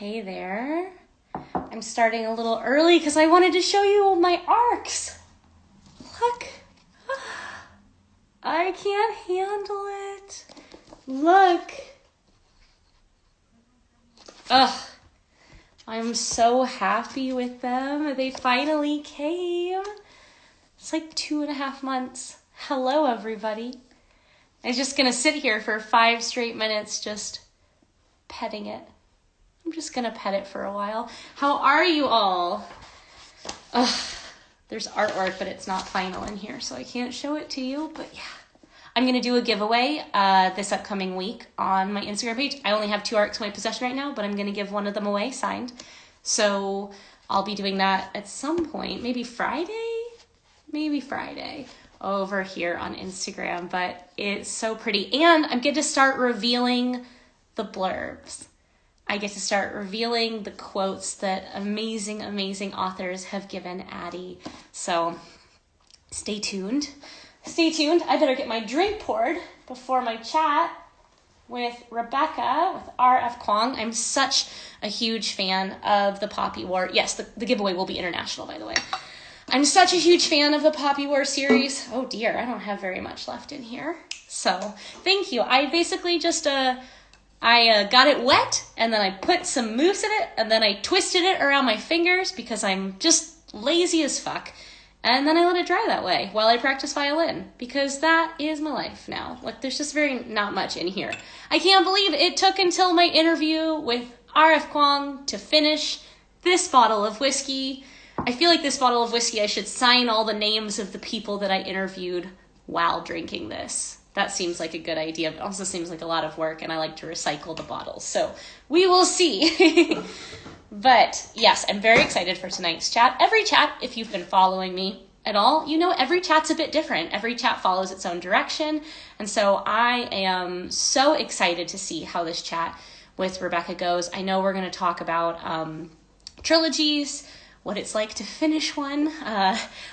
Hey there. I'm starting a little early because I wanted to show you all my arcs. Look. I can't handle it. Look. Ugh. I'm so happy with them. They finally came. It's like 2.5 months. Hello, everybody. I'm just going to sit here for 5 straight minutes just petting it. I'm just going to pet it for a while. How are you all? Ugh. There's artwork, but it's not final in here, so I can't show it to you. But yeah, I'm going to do a giveaway this upcoming week on my Instagram page. I only have 2 arcs in my possession right now, but I'm going to give one of them away signed. So I'll be doing that at some point, maybe Friday over here on Instagram. But it's so pretty. And I'm going to start revealing the blurbs. I get to start revealing the quotes that amazing, amazing authors have given Addie. So stay tuned. Stay tuned. I better get my drink poured before my chat with Rebecca with RF Kuang. I'm such a huge fan of the Poppy War. Yes, the giveaway will be international, by the way. I'm such a huge fan of the Poppy War series. Oh dear, I don't have very much left in here. So thank you. I basically just... I got it wet, and then I put some mousse in it, and then I twisted it around my fingers because I'm just lazy as fuck. And then I let it dry that way while I practice violin, because that is my life now. Like, there's just not much in here. I can't believe it took until my interview with RF Kuang to finish this bottle of whiskey. I feel like this bottle of whiskey, I should sign all the names of the people that I interviewed while drinking this. That seems like a good idea, but also seems like a lot of work, and I like to recycle the bottles. So we will see. But yes, I'm very excited for tonight's chat. Every chat, if you've been following me at all, you know every chat's a bit different. Every chat follows its own direction. And so I am so excited to see how this chat with Rebecca goes. I know we're going to talk about trilogies, what it's like to finish one,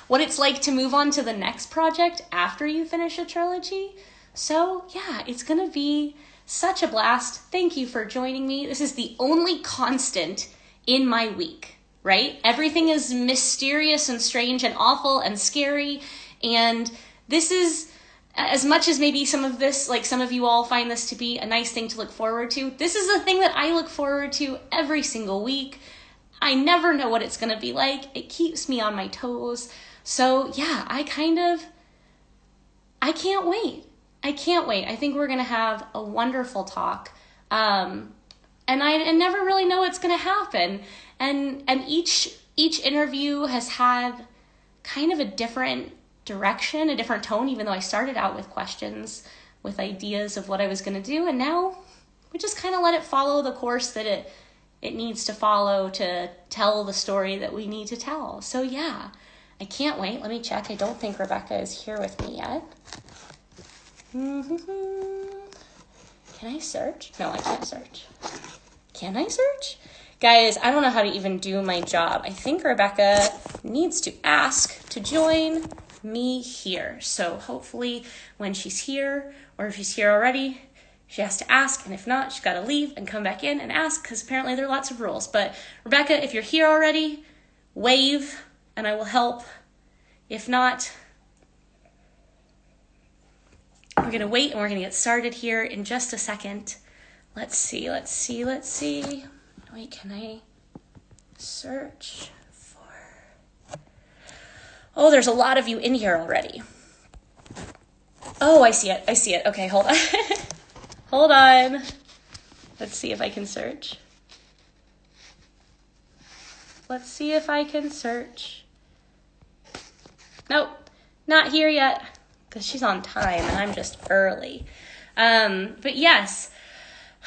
what it's like to move on to the next project after you finish a trilogy. So yeah, it's going to be such a blast. Thank you for joining me. This is the only constant in my week, right? Everything is mysterious and strange and awful and scary. And this is, as much as maybe some of this, like some of you all find this to be a nice thing to look forward to, this is the thing that I look forward to every single week. I never know what it's going to be like. It keeps me on my toes. So yeah, I can't wait. I can't wait. I think we're going to have a wonderful talk. And I never really know what's going to happen. And each interview has had kind of a different direction, a different tone, even though I started out with questions, with ideas of what I was going to do. And now we just kind of let it follow the course that it needs to follow to tell the story that we need to tell. So yeah, I can't wait. Let me check. I don't think Rebecca is here with me yet. Can I search? No, I can't search. Can I search? Guys, I don't know how to even do my job. I think Rebecca needs to ask to join me here. So hopefully when she's here, or if she's here already, she has to ask, and if not, she's got to leave and come back in and ask, because apparently there are lots of rules. But Rebecca, if you're here already, wave, and I will help. If not, we're going to wait, and we're going to get started here in just a second. Let's see. Wait, can I search for... Oh, there's a lot of you in here already. Oh, I see it. Okay, hold on. Hold on. Let's see if I can search. Nope, not here yet, because she's on time and I'm just early. But yes,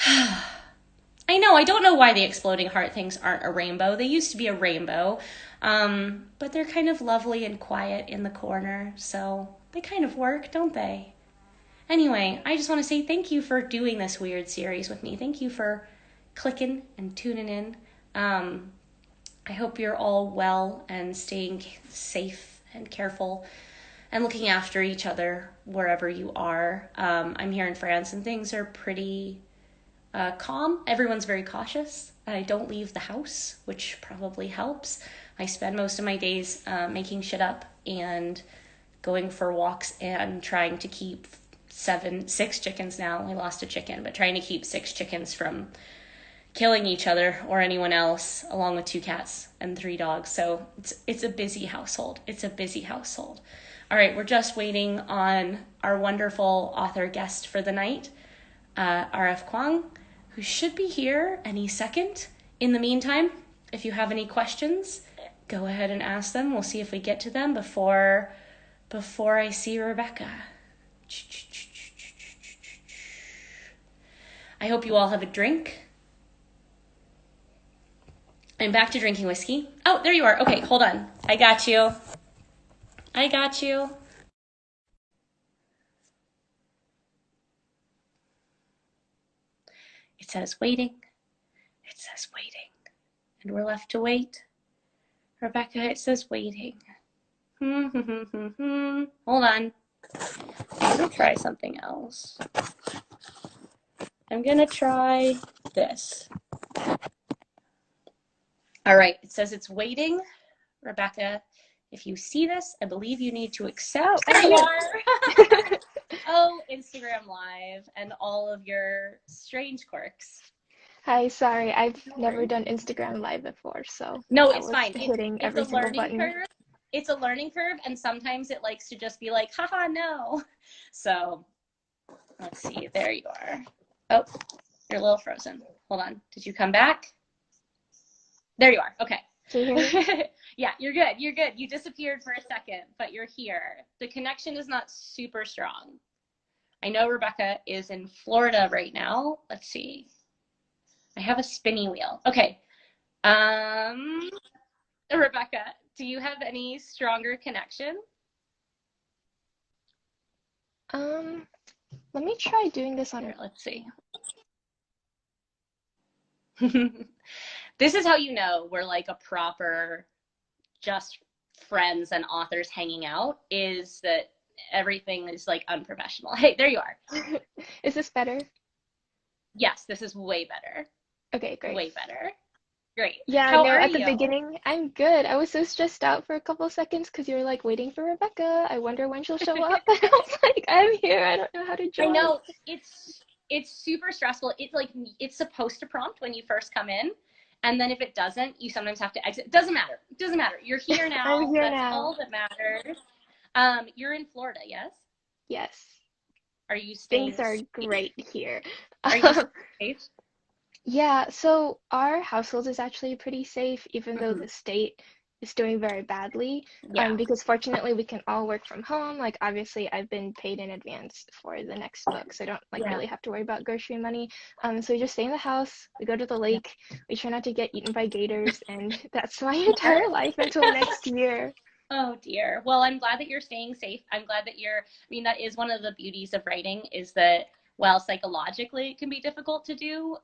I know, I don't know why the exploding heart things aren't a rainbow. They used to be a rainbow, but they're kind of lovely and quiet in the corner, so they kind of work, don't they? Anyway, I just want to say thank you for doing this weird series with me. Thank you for clicking and tuning in. I hope you're all well and staying safe and careful and looking after each other wherever you are. I'm here in France and things are pretty calm. Everyone's very cautious. I don't leave the house, which probably helps. I spend most of my days making shit up and going for walks and trying to keep six chickens now. We lost a chicken, but trying to keep 6 chickens from killing each other or anyone else, along with 2 cats and 3 dogs. So it's a busy household. It's a busy household. All right, we're just waiting on our wonderful author guest for the night, RF Kuang, who should be here any second. In the meantime, if you have any questions, go ahead and ask them. We'll see if we get to them before I see Rebecca. I hope you all have a drink. I'm back to drinking whiskey. Oh, there you are. Okay, hold on. I got you. It says waiting. And we're left to wait. Rebecca, it says waiting. Hold on. I'm going to try something else. I'm going to try this. All right, it says it's waiting. Rebecca, if you see this, I believe you need to accept. Oh, there you are. Oh, Instagram Live and all of your strange quirks. Hi, sorry, I've never done Instagram Live before, so no, I it's was fine. hitting It's every a single learning button. curve. It's a learning curve, and sometimes it likes to just be like, haha, no. So let's see. There you are. Oh, you're a little frozen. Hold on. Did you come back? There you are. Okay. Can you hear me? Yeah, you're good. You disappeared for a second, but you're here. The connection is not super strong. I know Rebecca is in Florida right now. Let's see. I have a spinny wheel. Okay. Rebecca, do you have any stronger connection? Let me try doing this on. Here, let's see. This is how you know we're like a proper just friends and authors hanging out, is that everything is like unprofessional. Hey, there you are. Is this better? Yes, this is way better. Okay, great. Way better. Great. Yeah, How no, are at you? the beginning, I'm good. I was so stressed out for a couple seconds because you were like waiting for Rebecca. I wonder when she'll show up. And I was like, I'm here. I don't know how to join. I know. It's super stressful. It's like, it's supposed to prompt when you first come in. And then if it doesn't, you sometimes have to exit. Doesn't matter. You're here now. I'm here That's now. all that matters. You're in Florida, yes? Yes. Are you staying Things are safe? great here. Are you safe? Yeah, so our household is actually pretty safe, even though the state is doing very badly. Yeah. Because fortunately we can all work from home. Like obviously I've been paid in advance for the next book, so I don't like really have to worry about grocery money. So we just stay in the house, we go to the lake, we try not to get eaten by gators, and that's my entire life until next year. Oh dear. Well, I'm glad that you're staying safe. I'm glad that that is one of the beauties of writing, is that while psychologically it can be difficult to do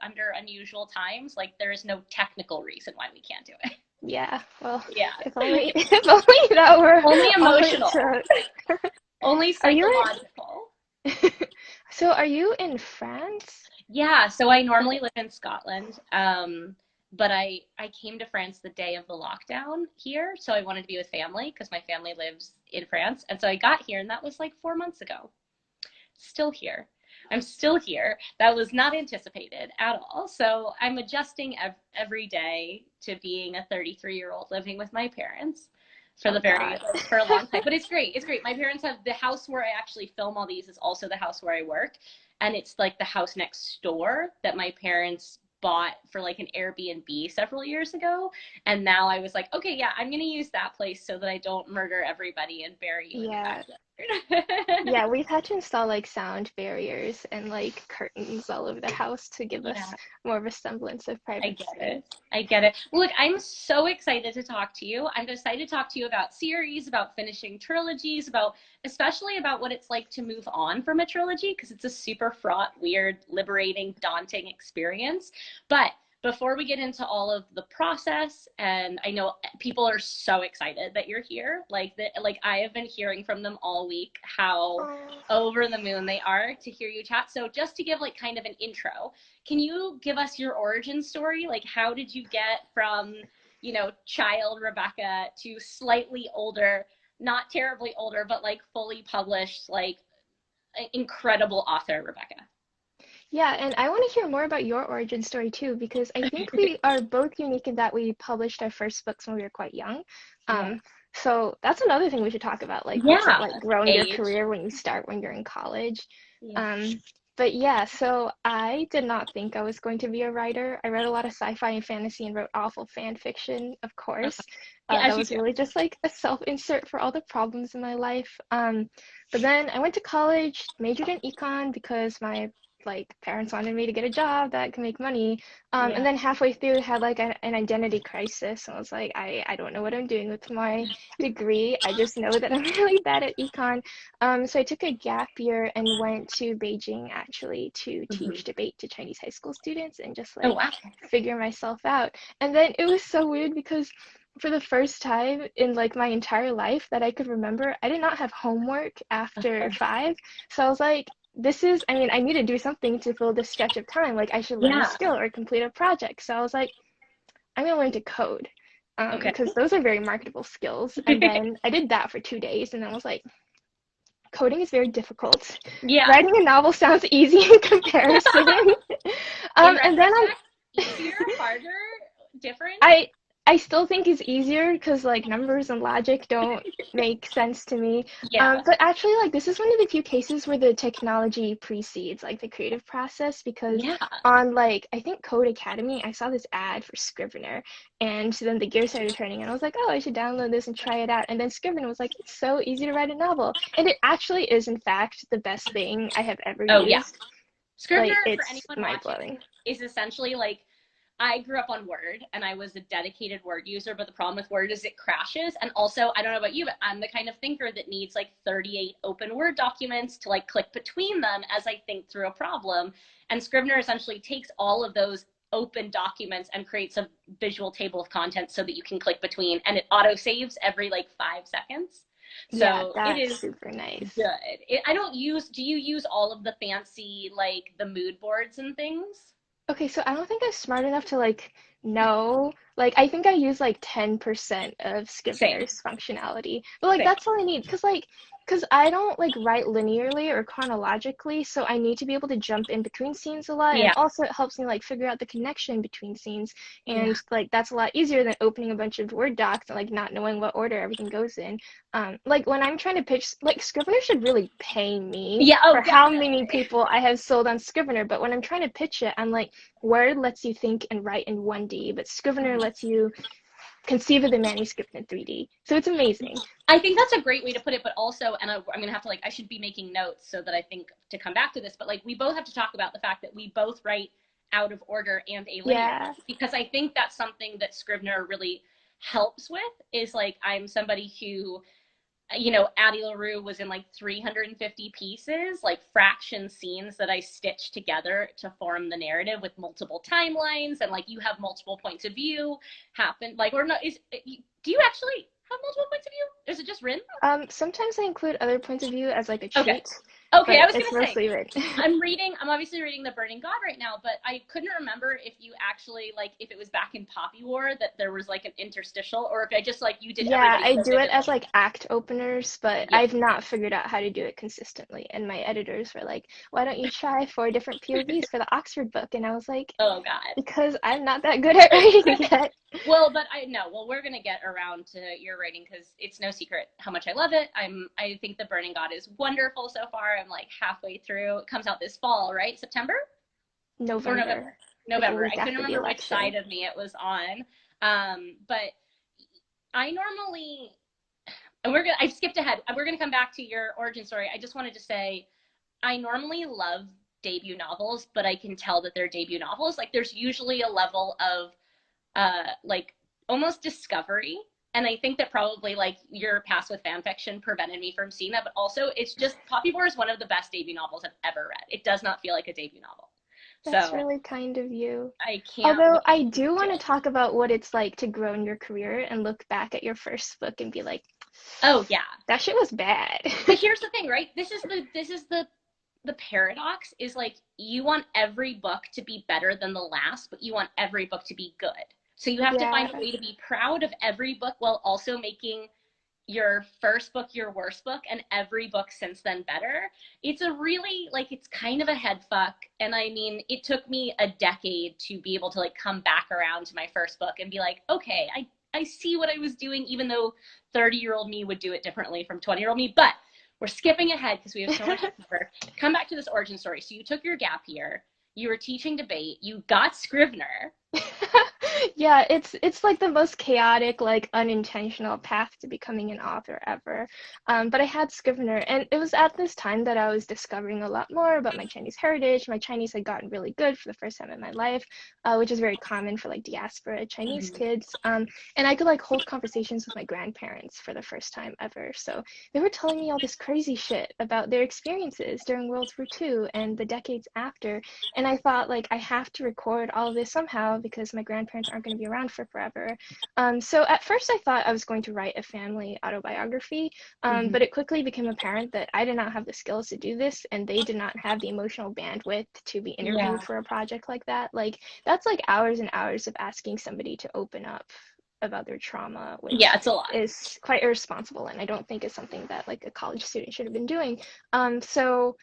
under unusual times, like there is no technical reason why we can't do it. Yeah, well, Yeah. if only that were Only emotional. Only Are you psychological. So are you in France? Yeah, so I normally live in Scotland. But I came to France the day of the lockdown here, so I wanted to be with family because my family lives in France. And so I got here, and that was like 4 months ago. Still here. I'm still here. That was not anticipated at all. So I'm adjusting every day to being a 33-year-old living with my parents for for a long time. But it's great. It's great. My parents have the house where I actually film all these is also the house where I work. And it's like the house next door that my parents bought for like an Airbnb several years ago. And now I was like, okay, yeah, I'm going to use that place so that I don't murder everybody and bury you in the backyard. Yeah, we've had to install like sound barriers and like curtains all over the house to give us more of a semblance of privacy. I get it. Look, I'm so excited to talk to you. I'm excited to talk to you about series, about finishing trilogies, especially about what it's like to move on from a trilogy, because it's a super fraught, weird, liberating, daunting experience. But before we get into all of the process, and I know people are so excited that you're here, like I have been hearing from them all week how Oh. over the moon they are to hear you chat. So just to give like kind of an intro, can you give us your origin story? Like, how did you get from, child Rebecca to slightly older, not terribly older, but like fully published, like incredible author Rebecca? Yeah, and I want to hear more about your origin story too, because I think we are both unique in that we published our first books when we were quite young. Yeah. So that's another thing we should talk about, like what's it Yeah. like growing your Age. career when you start when you're in college. Yeah. Um, but yeah, so I did not think I was going to be a writer. I read a lot of sci-fi and fantasy and wrote awful fan fiction, of course. Yeah, That as you was do. really just like a self-insert for all the problems in my life. But then I went to college, majored in econ because my parents wanted me to get a job that could make money. And Yeah. then halfway through had like an identity crisis. And I was like, I don't know what I'm doing with my degree. I just know that I'm really bad at econ. So I took a gap year and went to Beijing actually to Mhm. teach debate to Chinese high school students and just Oh like wow. figure myself out. And then it was so weird because for the first time in like my entire life that I could remember, I did not have homework after 5. So I was like, I mean, I need to do something to fill this stretch of time. Like, I should learn a Yeah. skill or complete a project. So I was like, I'm gonna learn to code, Okay. because those are very marketable skills. And then I did that for 2 days, and then I was like, coding is very difficult. Yeah. Writing a novel sounds easy in comparison. In And then retrospect, easier, harder, different? I I still think it's easier because like numbers and logic don't make sense to me. Yeah. But actually, like this is one of the few cases where the technology precedes like the creative process because Yeah. on like I think Code Academy, I saw this ad for Scrivener, and then the gears started turning, and I was like, oh, I should download this and try it out. And then Scrivener was like, it's so easy to write a novel, and it actually is in fact the best thing I have ever Oh yeah. used. Scrivener, Like for it's anyone mind watching, blowing. is essentially like I grew up on Word and I was a dedicated Word user, but the problem with Word is it crashes. And also, I don't know about you, but I'm the kind of thinker that needs like 38 open Word documents to like click between them as I think through a problem. And Scrivener essentially takes all of those open documents and creates a visual table of contents so that you can click between, and it auto saves every like 5 seconds. Yeah, So it that's is super nice. good. I don't use, do you use all of the fancy, like the mood boards and things? Okay, so I don't think I'm smart enough to like know. Like I think I use like 10% of Same, Scrivener's functionality. But like same. that's all I need because I don't like write linearly or chronologically, so I need to be able to jump in between scenes a lot and Yeah, also it helps me like figure out the connection between scenes yeah. and like that's a lot easier than opening a bunch of Word docs and like not knowing what order everything goes in. Like when I'm trying to pitch, like Scrivener should really pay me Yeah, oh, for how many definitely. people I have sold on Scrivener, but when I'm trying to pitch it, I'm like Word lets you think and write in 1D, but Scrivener lets you conceive of the manuscript in 3D. So it's amazing. I think that's a great way to put it, but also, and I'm going to have to like, I should be making notes so that I think to come back to this, but like, we both have to talk about the fact that we both write out of order and alinear, Yeah. because I think that's something that Scrivener really helps with is like, I'm somebody who Addie LaRue was in like 350 pieces, like fraction scenes that I stitched together to form the narrative with multiple timelines, and like you have multiple points of view happen, like, or not, do you actually have multiple points of view? Is it just Rin? Sometimes I include other points of view as like a Okay. cheat, Okay, I but was it's gonna say, mostly written. I'm obviously reading The Burning God right now, but I couldn't remember if you actually, like, if it was back in Poppy War that there was like an interstitial, or if I just like you did Yeah, everybody I so do it as vividly. like act openers, but Yeah. I've not figured out how to do it consistently. And my editors were like, why don't you try 4 different POVs for the Oxford book? And I was like, Oh God. because I'm not that good at writing yet. Well, but I know. Well, we're gonna get around to your writing because it's no secret how much I love it. I think The Burning God is wonderful so far. I'm like halfway through. It comes out this fall, right? September or November, November? like a November. I week couldn't after the remember which election. side of me it was on. But I normally, and we're gonna. I skipped ahead. We're gonna come back to your origin story. I just wanted to say I normally love debut novels, but I can tell that they're debut novels. Like there's usually a level of like almost discovery. And I think that probably like your past with fan fiction prevented me from seeing that. But also, it's just Poppy War is one of the best debut novels I've ever read. It does not feel like a debut novel. That's So really kind of you. I can't Although wait I to do do want to it. talk about what it's like to grow in your career and look back at your first book and be like, Oh yeah. that shit was bad. But here's the thing, right? This is the paradox is like you want every book to be better than the last, but you want every book to be good. So you have to Yeah. find a way to be proud of every book while also making your first book your worst book and every book since then better. It's a really like it's kind of a head fuck. And I mean, it took me a decade to be able to like come back around to my first book and be like, okay, I see what I was doing, even though 30-year-old me would do it differently from 20-year-old me. But we're skipping ahead because we have so much to cover. Come back to this origin story. So you took your gap year, you were teaching debate, you got Scrivener. Yeah, it's like the most chaotic, like unintentional path to becoming an author ever. But I had Scrivener, and it was at this time that I was discovering a lot more about my Chinese heritage. My Chinese had gotten really good for the first time in my life, which is very common for like diaspora Chinese Mm-hmm. kids. And I could like hold conversations with my grandparents for the first time ever. So they were telling me all this crazy shit about their experiences during World War II and the decades after. And I thought, like, I have to record all of this somehow because my grandparents aren't going to be around for forever. So at first, I thought I was going to write a family autobiography, Mm-hmm. but it quickly became apparent that I did not have the skills to do this, and they did not have the emotional bandwidth to be Yeah. interviewed for a project like that. Like, that's like hours and hours of asking somebody to open up about their trauma, Yeah, which it's a lot. is quite irresponsible, and I don't think is something that like a college student should have been doing. So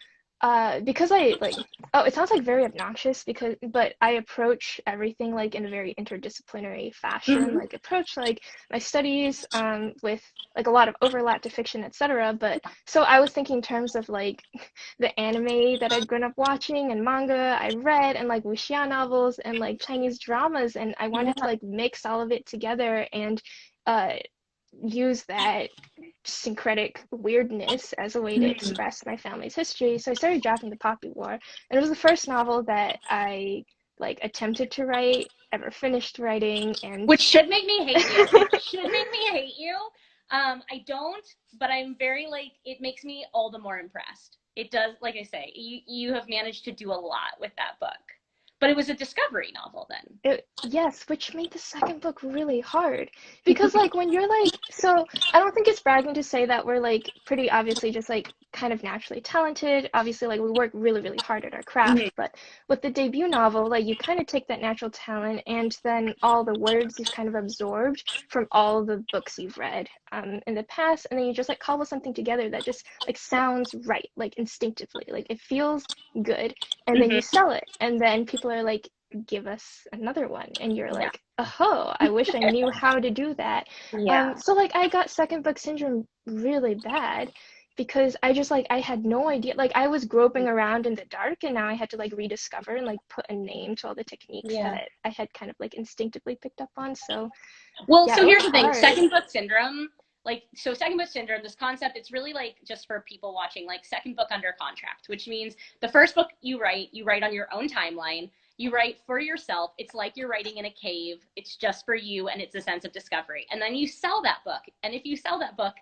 because I like, oh, it sounds like very obnoxious but I approach everything like in a very interdisciplinary fashion. Mm-hmm. Like approach like my studies with like a lot of overlap to fiction, etc. But so I was thinking in terms of like the anime that I'd grown up watching and manga I read and like wuxia novels and like Chinese dramas, and I wanted to Yeah. like mix all of it together and uh use that syncretic weirdness as a way to Mm-hmm. express my family's history. So I started drafting The Poppy War, and it was the first novel that I like attempted to write, ever finished writing, and Which should make me hate you. Should make me hate you. I don't, but I'm very like it makes me all the more impressed. It does, like I say, you have managed to do a lot with that book. But it was a discovery novel then. yes, which made the second book really hard because like when you're like, so I don't think it's bragging to say that we're like pretty obviously just like kind of naturally talented. Obviously like we work really really hard at our Mm-hmm. craft, but with the debut novel like you kind of take that natural talent and then all the words you've kind of absorbed from all the books you've read in the past, and then you just like cobble something together that just like sounds right, like instinctively, like it feels good, and then you Mm-hmm. sell it, and then people are like, give us another one, and you're Yeah. like, oh, I wish I knew how to do that. Yeah. So like I got second book syndrome really bad because I just like I had no idea, like I was groping around in the dark, and now I had to like rediscover and like put a name to all the techniques Yeah. that I had kind of like instinctively picked up on. So Well, yeah, so it was here's the thing. hard. Second book syndrome, like so second book syndrome, this concept, it's really like just for people watching, like second book under contract, which means the first book you write on your own timeline. You write for yourself. It's like you're writing in a cave. It's just for you and it's a sense of discovery. And then you sell that book. And if you sell that book,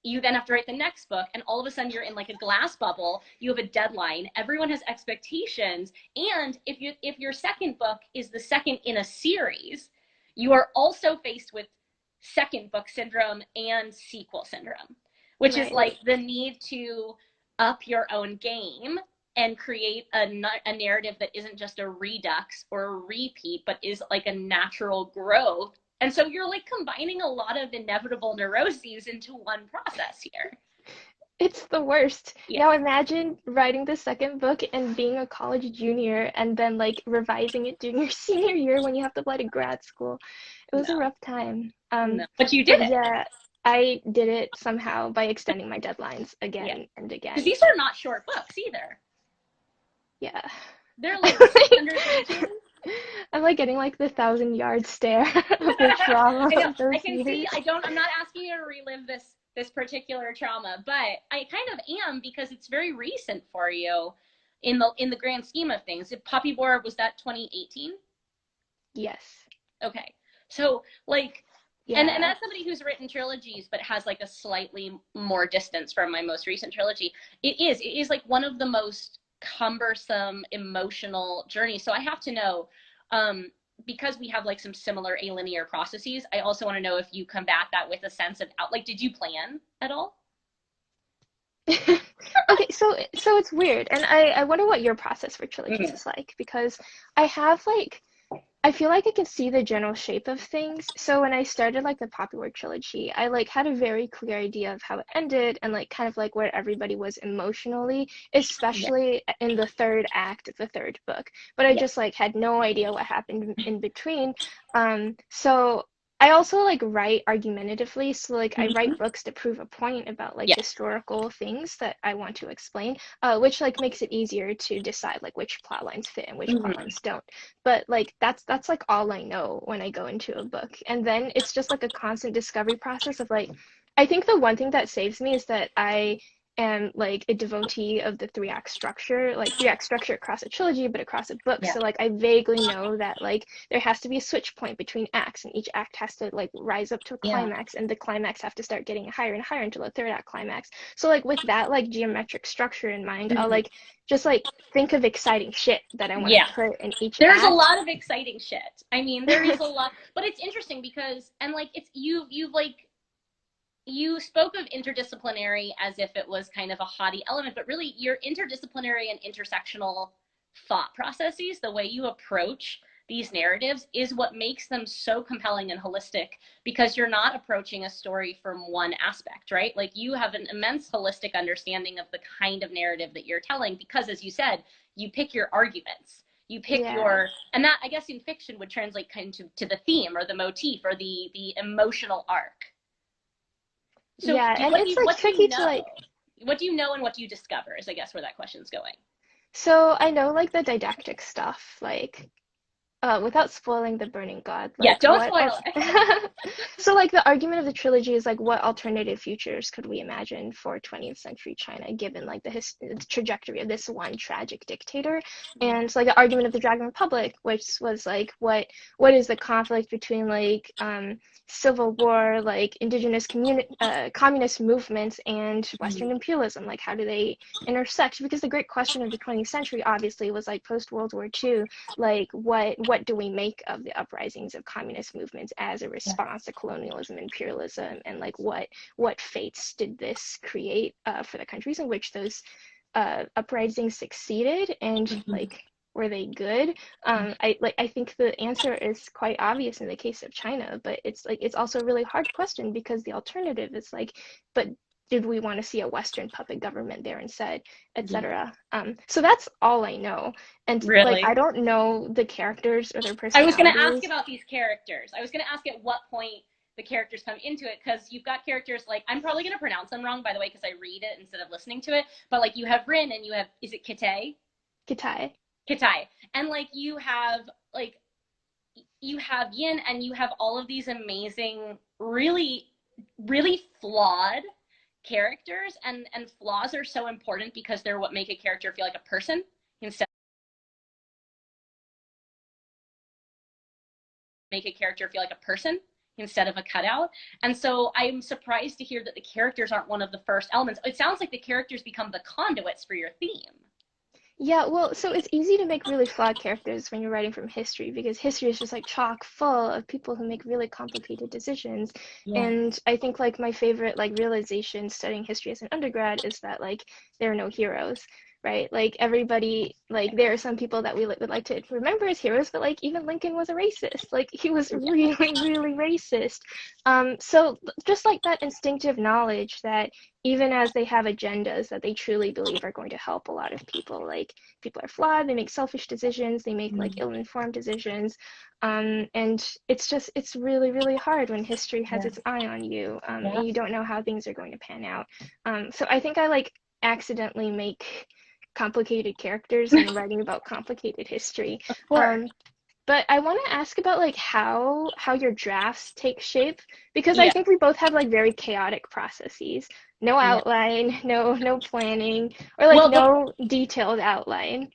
you then have to write the next book and all of a sudden you're in like a glass bubble. You have a deadline. Everyone has expectations. And if your second book is the second in a series, you are also faced with second book syndrome and sequel syndrome, which is Right. like the need to up your own game and create a narrative that isn't just a redux or a repeat, but is like a natural growth. And so you're like combining a lot of inevitable neuroses into one process here. It's the worst. Yeah. Now imagine writing the second book and being a college junior and then like revising it during your senior year when you have to apply to grad school. It was a No, rough time. no. But you did But it. yeah, I did it somehow by extending my deadlines Yeah. again and Because again. these are not short books either. Yeah. They're like 600 pages. I'm like getting like the 1,000 yard stare of the trauma I know. of I those can see. years. I'm not asking you to relive this particular trauma, but I kind of am because it's very recent for you in the grand scheme of things. If Poppy War was that 2018? Yes. Okay. So like and Yeah. as somebody who's written trilogies but has like a slightly more distance from my most recent trilogy, it is like one of the most cumbersome emotional journey. So I have to know, because we have like some similar alinear processes, I also want to know if you combat that with a sense of out, like, did you plan at all? Okay, so it's weird, and I wonder what your process for trilogies Mm. is like, because I have like I feel like I can see the general shape of things. So when I started like the popular trilogy, I like had a very clear idea of how it ended and like kind of like where everybody was emotionally, Yeah. especially in the third act of the third book. But I Yeah. just like had no idea what happened in between. So I also like write argumentatively. So like I write Mhm. books to prove a point about like Yeah. historical things that I want to explain, which like makes it easier to decide like which plot lines fit and which plot Mhm. lines don't. But like that's like all I know when I go into a book. And then it's just like a constant discovery process of like I think the one thing that saves me is that I am like a devotee of the three-act structure, like three-act structure across a trilogy, but across a book. Yeah. So like I vaguely know that like there has to be a switch point between acts, and each act has to like rise up to a Yeah. climax, and the climax have to start getting higher and higher until the third act climax. So like with that like geometric structure in mind, I'll Mhm. like just like think of exciting shit that I want to Yeah. put in each There's a act. lot of exciting shit. I mean, there is a lot, but it's interesting because, and like, it's you've like, you spoke of interdisciplinary as if it was kind of a haughty element, but really your interdisciplinary and intersectional thought processes, the way you approach these narratives, is what makes them so compelling and holistic, because you're not approaching a story from one aspect, right? Like, you have an immense holistic understanding of the kind of narrative that you're telling, because, as you said, you pick your arguments. You pick Yeah. your, and that, I guess, in fiction would translate kind of to the theme or the motif or the emotional arc. So Yeah, and it's like what do you tricky to know? like What do you know and what do you discover is, I guess, where that question's going. so I know like the didactic stuff, like without spoiling the Burning God, Yeah, like don't what spoil it. so like the argument of the trilogy is like what alternative futures could we imagine for 20th century China given like the trajectory of this one tragic dictator. Yeah. And so, like the argument of the Dragon Republic, which was like what is the conflict between like civil war, like indigenous communist movements and Mhm. Western imperialism, like how do they intersect? Because the great question of the 20th century obviously was like post World War II, like what do we make of the uprisings of communist movements as a Yeah. response to colonialism, imperialism, and like what fates did this create for the countries in which those uprisings succeeded, and Mhm. like were they good? I think the answer is quite obvious in the case of China, but it's like it's also a really hard question because the alternative is like, but did we want to see a Western puppet government there instead, Yeah. etc. So that's all I know, and like I Really? don't know the characters or their I was going to ask personalities. about these characters. I was going to ask at what point the characters come into it, because you've got characters like, I'm probably going to pronounce them wrong, by the way, because I read it instead of listening to it. But like, you have Rin and you have, is it Kite? Kitai. Kitai. And like, you have Yin, and you have all of these amazing, really, really flawed characters, and flaws are so important because they're what make a character feel like a person instead make a character feel like a person instead of a cutout. And so I'm surprised to hear that the characters aren't one of the first elements. It sounds like the characters become the conduits for your theme. Yeah, well, so it's easy to make really flawed characters when you're writing from history because history is just like chock full of people who make really complicated decisions. Yeah. And I think like my favorite like realization studying history as an undergrad is that like there are no heroes, right? Like everybody, like there are some people that we would like to remember as heroes, but like even Lincoln was a racist. Like he was Yeah. really, really racist. So just like that instinctive knowledge that even as they have agendas that they truly believe are going to help a lot of people. Like people are flawed, they make selfish decisions, they make like ill-informed decisions. And it's really, really hard when history has Yeah. its eye on you, Yeah. and you don't know how things are going to pan out. So I think I like accidentally make complicated characters when writing about complicated history. Of course. Um, but I want to ask about like how your drafts take shape because I Yeah. think we both have like very chaotic processes. No Yeah. outline, no planning, or like Well, no detailed outline.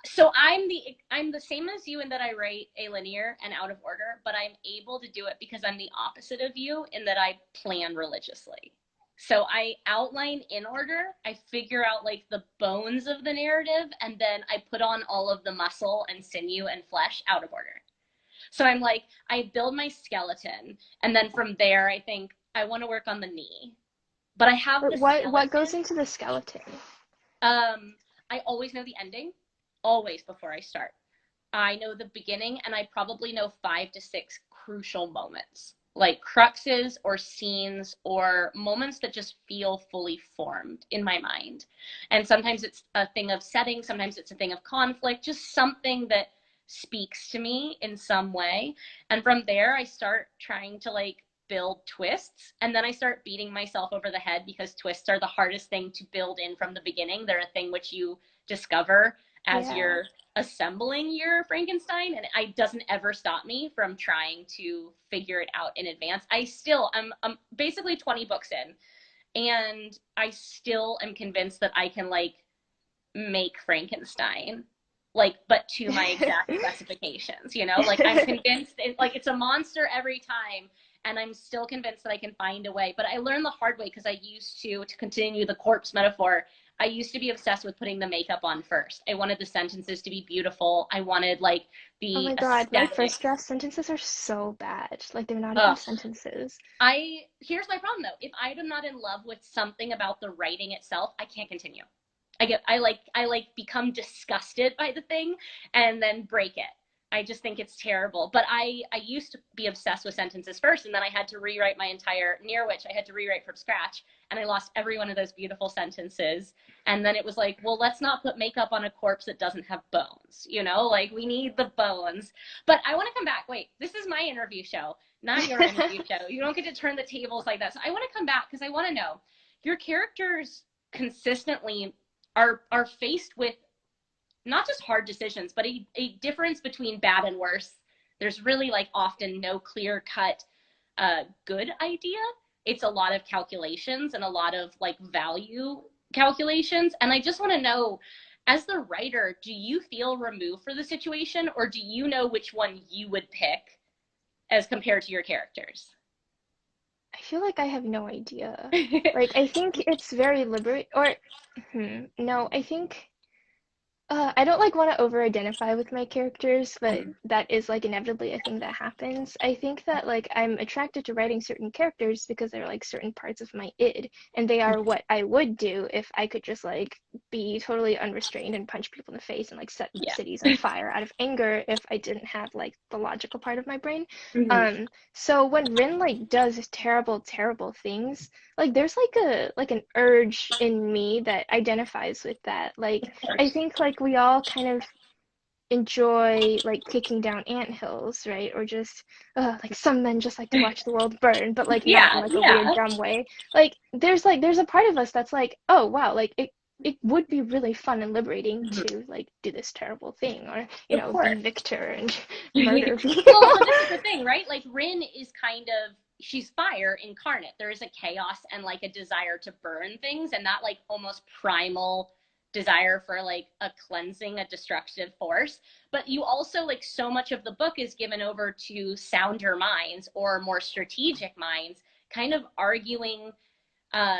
so I'm the same as you in that I write a linear and out of order, but I'm able to do it because I'm the opposite of you in that I plan religiously. So I outline in order, I figure out like the bones of the narrative, and then I put on all of the muscle and sinew and flesh out of order. So I'm like, I build my skeleton, and then from there, I think I want to work on the knee. But I have But the what goes skeleton. into the skeleton? I always know the ending, always before I start. I know the beginning, and I probably know 5 to 6 crucial moments, like cruxes or scenes or moments that just feel fully formed in my mind. And sometimes it's a thing of setting, sometimes it's a thing of conflict, just something that speaks to me in some way. And from there, I start trying to like build twists, and then I start beating myself over the head because twists are the hardest thing to build in from the beginning. They're a thing which you discover as Yeah. you're assembling your Frankenstein, and it doesn't ever stop me from trying to figure it out in advance. I'm basically 20 books in, and I still am convinced that I can like make Frankenstein, like, but to my exact specifications, like I'm convinced like it's a monster every time, and I'm still convinced that I can find a way. But I learned the hard way because I used to continue the corpse metaphor. I used to be obsessed with putting the makeup on first. I wanted the sentences to be beautiful. I wanted like Oh the my God, my first aesthetics. draft sentences are so bad. Like they're not even Ugh. sentences. I Here's my problem though. If I'm not in love with something about the writing itself, I can't continue. I become disgusted by the thing and then break it. I just think it's terrible. But I used to be obsessed with sentences first, and then I had to rewrite my entire near which I had to rewrite from scratch, and I lost every one of those beautiful sentences. And then it was like, well, let's not put makeup on a corpse that doesn't have bones, like we need the bones. But I want to come back. Wait, this is my interview show, not your interview show. You don't get to turn the tables like that. So I want to come back because I want to know your characters consistently are faced with not just hard decisions, but a difference between bad and worse. There's really like often no clear cut good idea. It's a lot of calculations and a lot of like value calculations. And I just want to know, as the writer, do you feel removed for the situation, or do you know which one you would pick as compared to your characters? I feel like I have no idea. Like I think it's very liberate or no, I think I don't like want to over-identify with my characters, but that is like inevitably a thing that happens. I think that like I'm attracted to writing certain characters because they're like certain parts of my id, and they are what I would do if I could just like be totally unrestrained and punch people in the face and like set Yeah. cities on fire out of anger if I didn't have like the logical part of my brain. Mm-hmm. So when Rin like does terrible, terrible things, like there's like an urge in me that identifies with that. Like I think like we all kind of enjoy like kicking down anthills, right? Or just like some men just like to watch the world burn, but like not in Yeah, like a weird yeah. dumb way. Like there's a part of us that's like, oh wow, like it would be really fun and liberating to like do this terrible thing or Of be course. Victor and murder people. Well, but this is the thing, right? Like Rin is kind of she's fire incarnate. There is a chaos and like a desire to burn things, and that like almost primal desire for like a cleansing, a destructive force. But you also like so much of the book is given over to sounder minds or more strategic minds, kind of arguing uh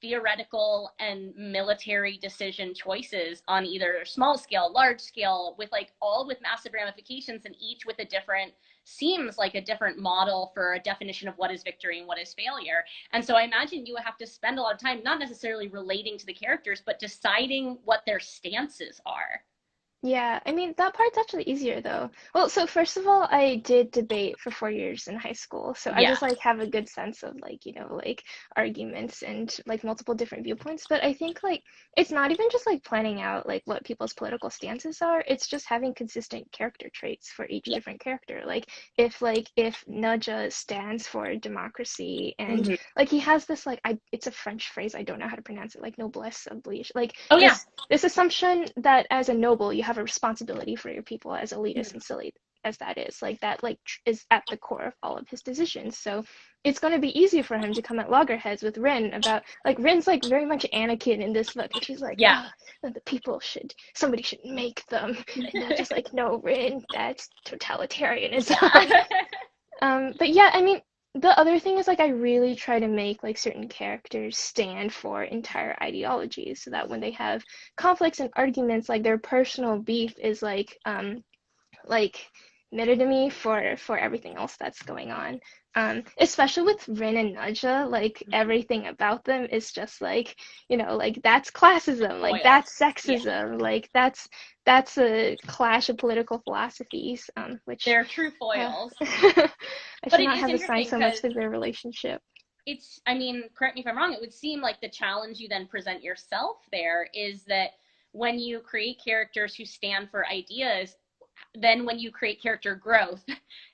theoretical and military decision choices on either small scale, large scale, with like all with massive ramifications, and each with a different seems like a different model for a definition of what is victory and what is failure. And so I imagine you have to spend a lot of time not necessarily relating to the characters, but deciding what their stances are. Yeah, I mean, that part's actually easier though. Well, so first of all, I did debate for 4 years in high school, so I Yeah. just like have a good sense of like, like arguments and like multiple different viewpoints. But I think like it's not even just like planning out like what people's political stances are, it's just having consistent character traits for each Yeah. different character. Like if Naja stands for democracy and Mm-hmm. like he has this like it's a French phrase, I don't know how to pronounce it, like noblesse oblige, like Oh yeah. this assumption that as a noble you have a responsibility for your people, as elitist Mm-hmm. and silly as that is, like that like is at the core of all of his decisions. So it's going to be easy for him to come at loggerheads with Rin about like Rin's like very much Anakin in this book, and she's like, Yeah. oh, the people somebody should make them, and not just like, no, Rin, that's totalitarianism. Yeah. But yeah, I mean, the other thing is like I really try to make like certain characters stand for entire ideologies so that when they have conflicts and arguments, like their personal beef is like knitted to me for everything else that's going on. Especially with Rin and Naja, like everything about them is just like, like that's classism, like Foils. that's Yeah. sexism, like that's a clash of political philosophies, which They're true uh, foils. I But should it not is have assigned interesting so much because to their relationship. it's, I mean, correct me if I'm wrong, it would seem like the challenge you then present yourself there is that when you create characters who stand for ideas, then when you create character growth,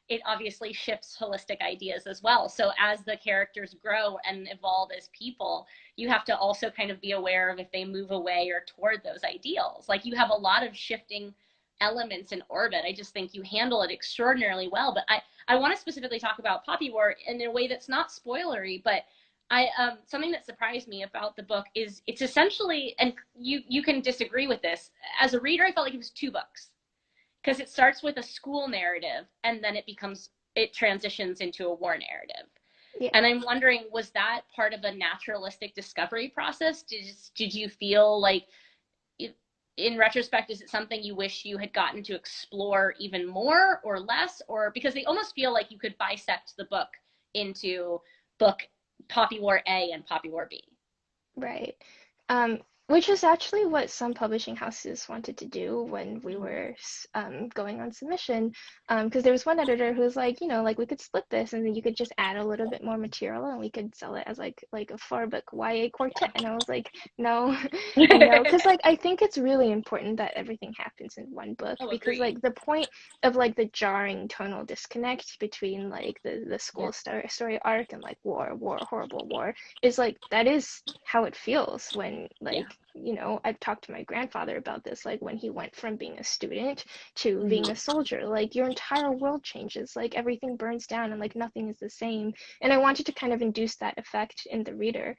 it obviously shifts holistic ideas as well. So as the characters grow and evolve as people, you have to also kind of be aware of if they move away or toward those ideals. Like you have a lot of shifting elements in orbit. I just think you handle it extraordinarily well. But I want to specifically talk about Poppy War in a way that's not spoilery, but I something that surprised me about the book is it's essentially, and you can disagree with this. As a reader, I felt like it was two books because it starts with a school narrative and then it transitions into a war narrative. Yeah. And I'm wondering, was that part of a naturalistic discovery process? Did you feel like, in retrospect, is it something you wish you had gotten to explore even more or less? Or because they almost feel like you could bisect the book into book Poppy War A and Poppy War B. Right. Um, which is actually what some publishing houses wanted to do when we were going on submission. Because there was one editor who was like, like we could split this and then you could just add a little bit more material and we could sell it as like a 4-book YA quartet. And I was like, no, no, because like I think it's really important that everything happens in one book Oh, because agreed. like the point of like the jarring tonal disconnect between like the Yeah. school story arc and like war, horrible war is like that is how it feels when Yeah. like I've talked to my grandfather about this, like when he went from being a student to being a Mm-hmm. soldier, like your entire world changes, like everything burns down and like nothing is the same. And I wanted to kind of induce that effect in the reader.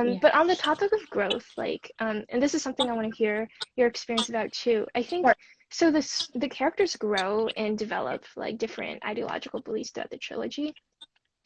Yeah. But on the topic of growth, like and this is something I want to hear your experience about too. I think so the characters grow and develop like different ideological beliefs throughout the trilogy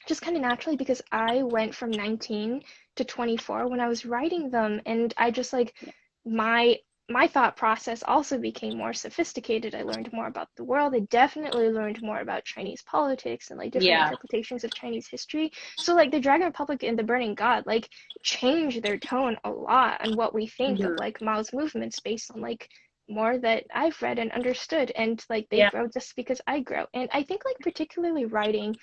just kind of naturally because I went from 19 to 24 when I was writing them, and I just like Yeah. my my thought process also became more sophisticated. I learned more about the world. I definitely learned more about Chinese politics and like different Yeah. interpretations of Chinese history. So like the Dragon Republic and the Burning God like changed their tone a lot on what we think of Mm-hmm. like Mao's movements based on like more that I've read and understood, and like they Yeah. grow just because I grow. And I think like particularly writing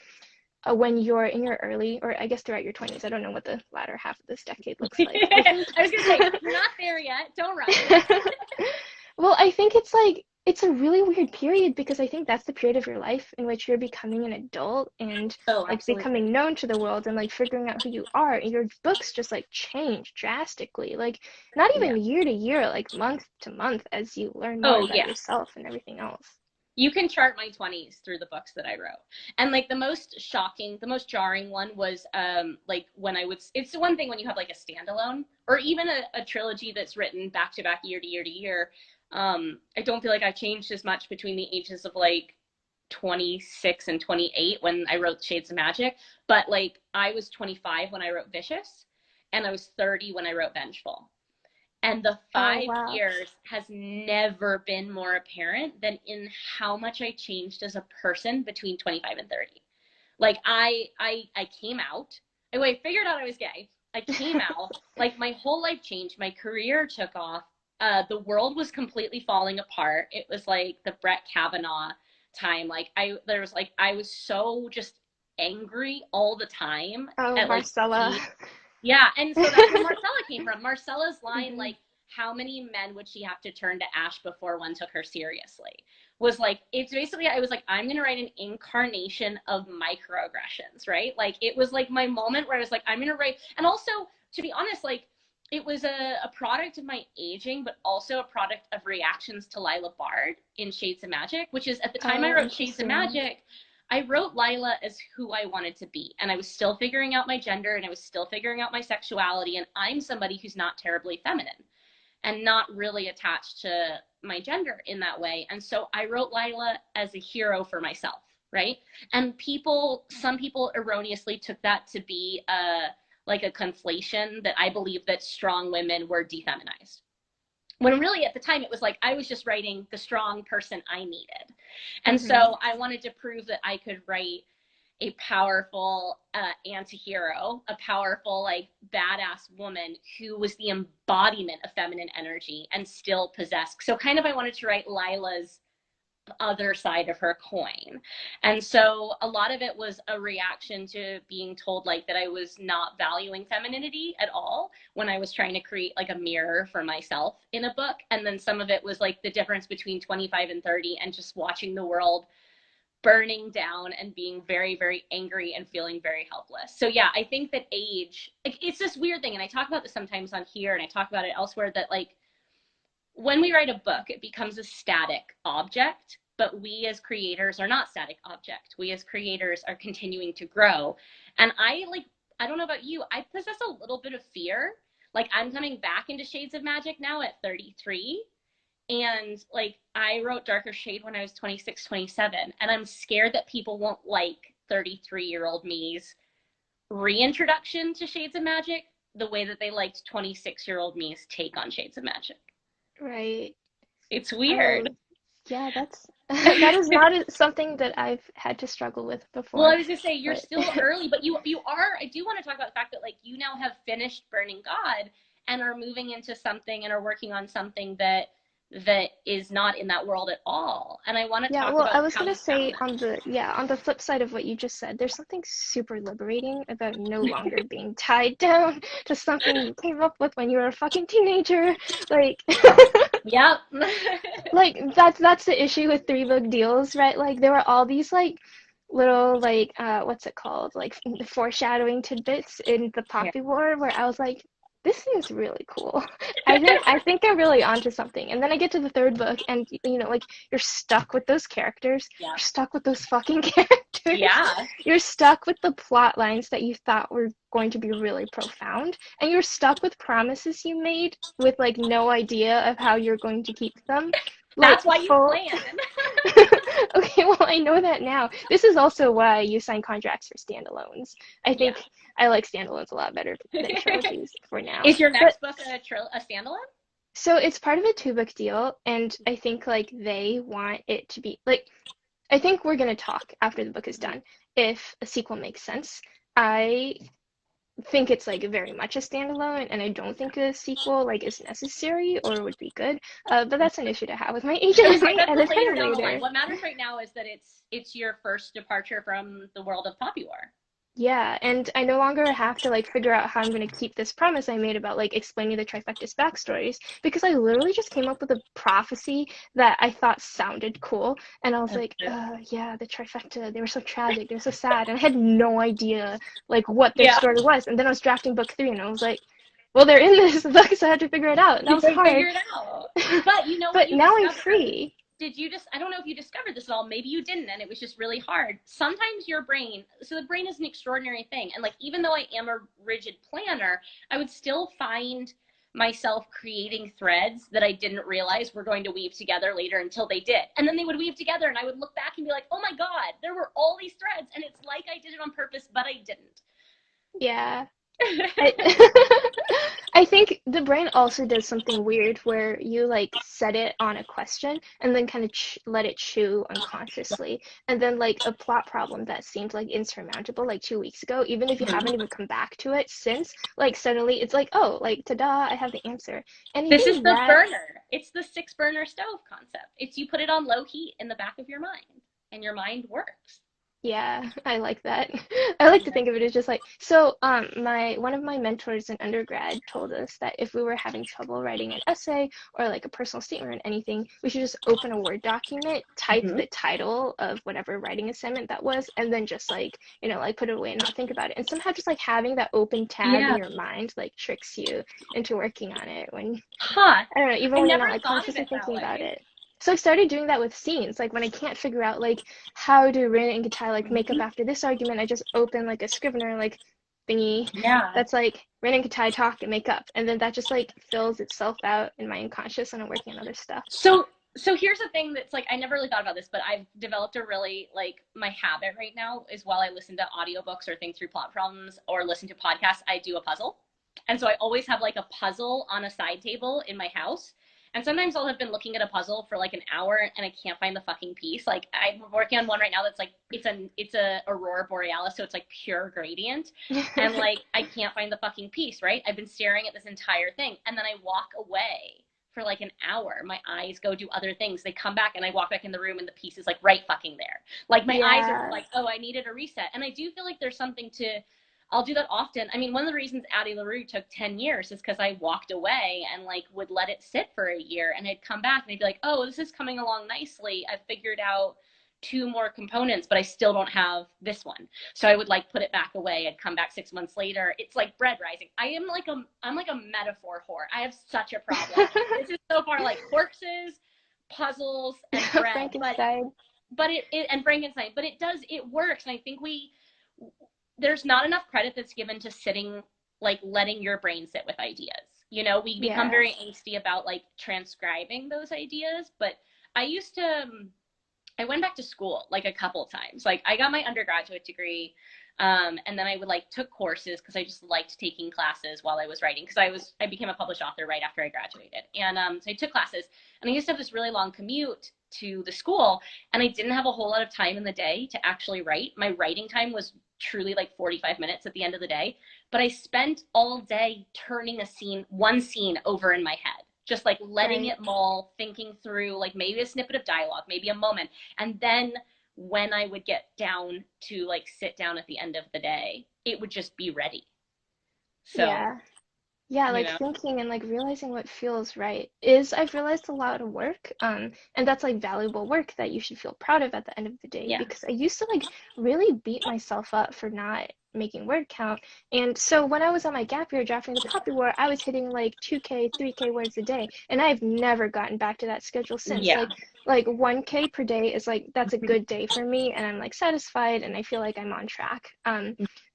when you're in your early, or I guess throughout your 20s. I don't know what the latter half of this decade looks like. I I think, was gonna say you're not there yet. Don't rush. well, I think it's like, it's a really weird period because I think that's the period of your life in which you're becoming an adult and Oh, like absolutely. becoming known to the world and like figuring out who you are. And your books just like change drastically, like not Yeah. even year to year, like month to month as you learn more Oh, about yeah. yourself and everything else. You can chart my 20s through the books that I wrote. And like the most shocking, the most jarring one was like when I would, it's the one thing when you have like a standalone or even a trilogy that's written back to back, year to year to year. I don't feel like I've changed as much between the ages of like 26 and 28 when I wrote Shades of Magic, but like I was 25 when I wrote Vicious and I was 30 when I wrote Vengeful. And the Oh, 5 wow. years has never been more apparent than in how much I changed as a person between 25 and 30. Like I came out. I figured out I was gay. I came out. Like my whole life changed. My career took off. The world was completely falling apart. It was like the Brett Kavanaugh time. I was so just angry all the time Oh, at like Marcella. yeah, and so that's where Marcella came from. Marcella's line, Hmm. like, how many men would she have to turn to ash before one took her seriously? Was like, it's basically, I was like, I'm going to write an incarnation of microaggressions, right? Like, it was like my moment where I was like, I'm going to write, and also, to be honest, like, it was a product of my aging, but also a product of reactions to Lila Bard in Shades of Magic, which is at the time I Oh, wrote Shades of interesting. Magic, I wrote Lila as who I wanted to be. And I was still figuring out my gender and I was still figuring out my sexuality. And I'm somebody who's not terribly feminine and not really attached to my gender in that way. And so I wrote Lila as a hero for myself. right? And some people erroneously took that to be like a conflation that I believe that strong women were defeminized. When really at the time it was like I was just writing the strong person I needed. And Mm-hmm. so I wanted to prove that I could write a powerful anti-hero, a powerful like badass woman who was the embodiment of feminine energy and still possessed. So kind of I wanted to write Lila's other side of her coin. And so a lot of it was a reaction to being told like that I was not valuing femininity at all when I was trying to create like a mirror for myself in a book. And then some of it was like the difference between 25 and 30 and just watching the world burning down and being very, very angry and feeling very helpless. So yeah, I think that age, it's this weird thing. And I talk about this sometimes on here and I talk about it elsewhere that like when we write a book, it becomes a static object, but we as creators are not static object. We as creators are continuing to grow. And I don't know about you, I possess a little bit of fear. Like I'm coming back into Shades of Magic now at 33. And like I wrote Darker Shade when I was 26, 27. And I'm scared that people won't like 33-year-old me's reintroduction to Shades of Magic the way that they liked 26-year-old me's take on Shades of Magic. Right. It's weird. Yeah, that's that is not something that I've had to struggle with Well, before, I was gonna say you're but still early, but you are. I do want to talk about the fact that like you now have finished Burning God and are moving into something and are working on something that is not in that world at all. And I want to yeah, talk well, I about was how gonna you found say on the flip side of what you just said, there's something super liberating about no that. longer being tied down to something you came up with when you were a fucking teenager. Like Yep. like that's the issue with 3 book deals, right? Like there were all these like little like what's it called? Like foreshadowing tidbits in the Yeah. Poppy War where I was like, this seems really cool. I think they're really onto something. And then I get to the 3rd book and like you're stuck with those characters. Yeah. You're stuck with those fucking characters. Yeah. You're stuck with the plot lines that you thought were going to be really profound. And you're stuck with promises you made with like no idea of how you're going to keep them. Like That's why you full plan. Okay, well, I know that now. This is also why you sign contracts for standalones. I Yeah. think I like standalones a lot better than trilogies for now. Is your But next book a standalone? so it's part of a 2 book deal, and I think like they want it to be like I think we're gonna talk after the book is done if a sequel makes sense. I think it's like very much a standalone, and I don't think a sequel like is necessary or would be good. But that's an issue to have with my agent and my That's editor later down the line. later. What matters right now is that it's your first departure from the world of Poppy War. Yeah, and I no longer have to like figure out how I'm going to keep this promise I made about like explaining the trifecta's backstories because I literally just came up with a prophecy that I thought sounded cool, and I was like, yeah, the trifecta, they were so tragic, they were so sad, and I had no idea like what their Yeah. story was. And then I was drafting book 3, and I was like, well, they're in this book, so I have to figure it out. And that You was can hard. figure it out. But you know what But you now I'm discovered? free. Did you just, I don't know if you discovered this at all. Maybe you didn't, and it was just really hard. Sometimes your brain, so the brain is an extraordinary thing. And like, even though I am a rigid planner, I would still find myself creating threads that I didn't realize were going to weave together later until they did. And then they would weave together, and I would look back and be like, oh my God, there were all these threads. And it's like I did it on purpose, but I didn't. Yeah. I, I think the brain also does something weird where you like set it on a question and then kind of let it chew unconsciously. And then like a plot problem that seemed like insurmountable like 2 weeks ago, even if you haven't even come back to it since, like suddenly it's like, oh, like ta-da, I have the answer. And I This is think the that burner. It's the 6 burner stove concept. It's you put it on low heat in the back of your mind, and your mind works. yeah, I like that. I like to think of it as just like so my one of my mentors in undergrad told us that if we were having trouble writing an essay or like a personal statement or anything, we should just open a Word document, type Mm-hmm. the title of whatever writing assignment that was, and then just like, like put it away and not think about it. And somehow just like having that open tab in Yeah. your mind like tricks you into working on it when Huh. I don't know, even I when you're never not like thought of consciously it that thinking about way. it. So I started doing that with scenes. Like when I can't figure out like how do Rin and Gatai like make up Mm-hmm. after this argument, I just open like a Scrivener like thingy Yeah. that's like Rin and Gatai talk and make up. And then that just like fills itself out in my unconscious and I'm working on other stuff. So So here's the thing that's like, I never really thought about this, but I've developed a really like my habit right now is while I listen to audiobooks or think through plot problems or listen to podcasts, I do a puzzle. And so I always have like a puzzle on a side table in my house. And sometimes I'll have been looking at a puzzle for like an hour and I can't find the fucking piece. Like I'm working on one right now that's like it's a aurora borealis, so it's like pure gradient. And like I can't find the fucking piece, right? I've been staring at this entire thing and then I walk away for like an hour. My eyes go do other things. They come back and I walk back in the room and the piece is like right fucking there. Like my eyes are Yeah. like, oh, I needed a reset. And I do feel like there's something to, I'll do that often. I mean, one of the reasons Addie LaRue took 10 years is because I walked away and like would let it sit for a year and I'd come back and I'd be like, oh, this is coming along nicely. I've figured out two more components, but I still don't have this one. So I would like put it back away. I'd come back 6 months later. It's like bread rising. I'm like a metaphor whore. I have such a problem. This is so far like corpses, puzzles, and bread, Frankenstein. but it and Frankenstein, but it works. And I think there's not enough credit that's given to sitting like letting your brain sit with ideas. You know, we become Yeah. very angsty about like transcribing those ideas, but I used to I went back to school like a couple times. Like I got my undergraduate degree, and then I would like took courses because I just liked taking classes while I was writing because I became a published author right after I graduated, and so I took classes, and I used to have this really long commute to the school, and I didn't have a whole lot of time in the day to actually write. My writing time was truly like 45 minutes at the end of the day, but I spent all day turning one scene over in my head, just like letting Right. it mull, thinking through like maybe a snippet of dialogue, maybe a moment. And then when I would get down to like sit down at the end of the day, it would just be ready. So, Yeah. Yeah, you like know, thinking and like realizing what feels right is, I've realized, a lot of work. And that's like valuable work that you should feel proud of at the end of the day, yeah. because I used to like really beat myself up for not making word count. And so when I was on my gap year drafting the Poppy War, I was hitting like 2K, 3K words a day, and I've never gotten back to that schedule since. Yeah. Like 1K per day is like, that's a good day for me, and I'm like satisfied and I feel like I'm on track.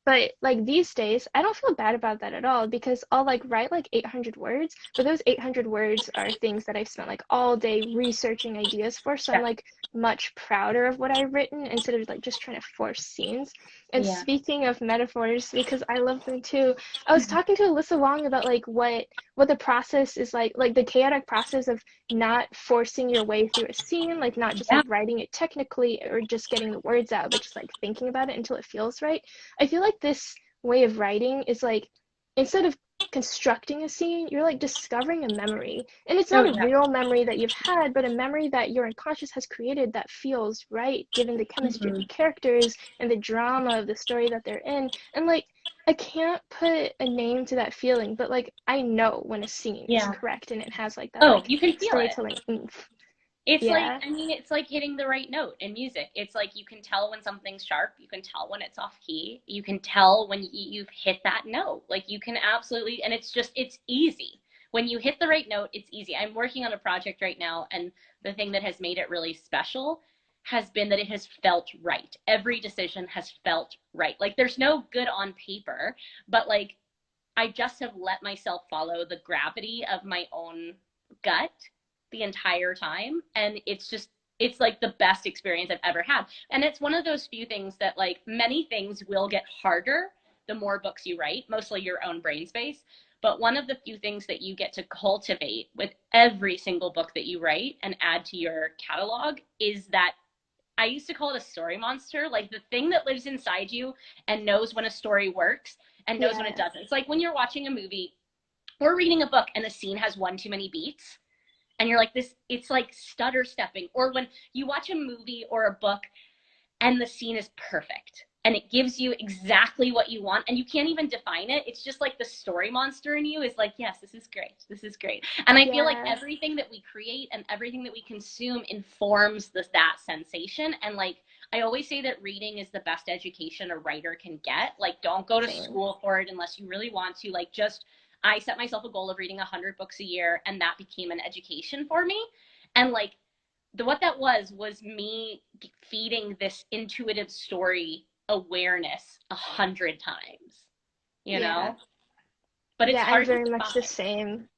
But like these days, I don't feel bad about that at all, because I'll like write like 800 words, but those 800 words are things that I've spent like all day researching ideas for. So I'm Yeah. like much prouder of what I've written instead of like just trying to force scenes. And Yeah. speaking of metaphors, because I love them too, I was talking to Alyssa Wong about like what the process is like the chaotic process of not forcing your way through a scene, like not just Yeah. like writing it technically or just getting the words out, but just like thinking about it until it feels right. I feel like this way of writing is like, instead of constructing a scene, you're like discovering a memory. And it's Oh, not a yeah. real memory that you've had, but a memory that your unconscious has created that feels right, given the chemistry of the Mm-hmm. characters and the drama of the story that they're in. And like, I can't put a name to that feeling, but like, I know when a scene is Yeah. correct and it has like that Oh, like you can feel it. storytelling oomph. It's like, Yeah, I mean, it's like hitting the right note in music. It's like you can tell when something's sharp, you can tell when it's off key, you can tell when you've hit that note. Like you can absolutely, and it's easy. When you hit the right note, it's easy. I'm working on a project right now, and the thing that has made it really special has been that it has felt right. Every decision has felt right. Like there's no good on paper, but like I just have let myself follow the gravity of my own gut the entire time. And it's like the best experience I've ever had. And it's one of those few things that, like, many things will get harder the more books you write, mostly your own brain space. But one of the few things that you get to cultivate with every single book that you write and add to your catalog is that I used to call it a story monster, like the thing that lives inside you and knows when a story works and knows when it yeah, doesn't. It's like when you're watching a movie or reading a book and a scene has one too many beats and you're like this, it's like stutter stepping. Or when you watch a movie or a book and the scene is perfect and it gives you exactly what you want and you can't even define it. It's just like the story monster in you is like, yes, this is great, this is great. And I feel like yeah, everything that we create and everything that we consume informs that sensation. And like I always say that reading is the best education a writer can get. Like don't go to same. school for it unless you really want to. Like just I set myself a goal of reading 100 books a year and that became an education for me. And like what that was me feeding this intuitive story awareness 100 times, you Yeah. know, but it's Yeah, I'm hard to very much the survive. same.